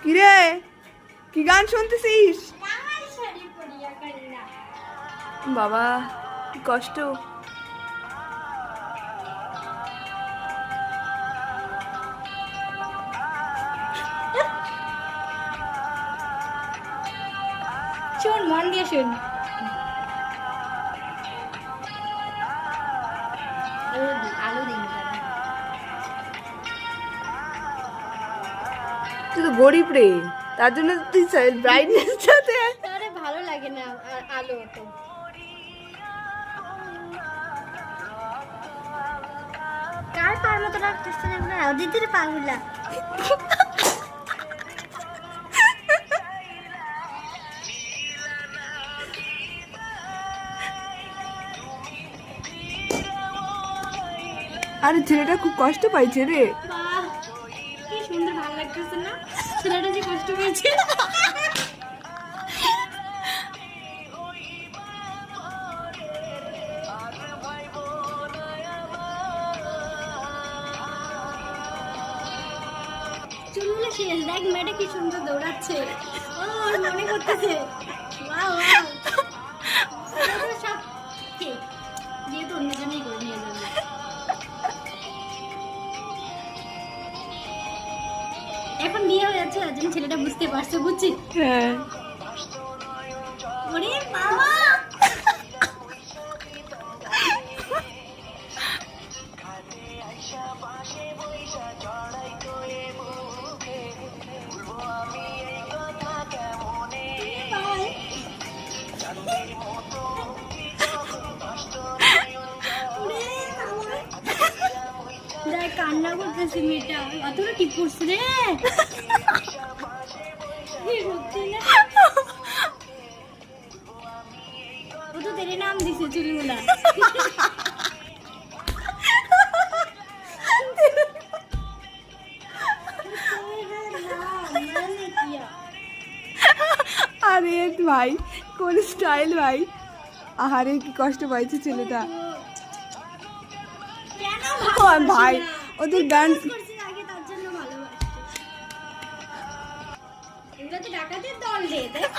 কিরে, কি গান শুনতেছিস? বাবা কি কষ্ট। শোন, মন দিয়ে শোন। আলো দিন। তুই তো গরিব রে, তার জন্য তুই ব্রাইটনেস সাথে। আরে ভালো লাগে না আলো তো। কার পার মতো লাগতেছে না দিদির পাগুলা। আরে ছেলেটা খুব কষ্ট পাইছে রে। বাহ, কি সুন্দর, ভালো লাগতেছে না? ছেলেটা যে কষ্ট পেয়েছে। চুলগুলো শেষ, দেখ মেয়েটা কি সুন্দর দৌড়াচ্ছে। ও মনে করতেছে ওয়াও ওয়াও। সব ঠিক দিয়ে তো অন্যজনই করে নিয়ে যাবে। এখন বিয়ে হয়ে যাচ্ছে, একজন ছেলেটা বুঝতে পারছে, বুঝছি। হ্যাঁ ওরে বাবা, দেখ কান্না করতেছে মেয়েটা, অতটা টিপ করছে রে। সত্যি না, ও তো তেরে নাম দিছে চুলগুলা। আরে ভাই, কোন স্টাইল ভাই। আহারে কি কষ্ট পাইছে ছেলেটা। ও ভাই, ওদের গান আগে তার জন্য ভালোবাসতো। এগুলো তো ডাকাতের দল রে, দেখ।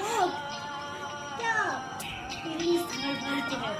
ও क्या फीलिंग्स हर बार के है।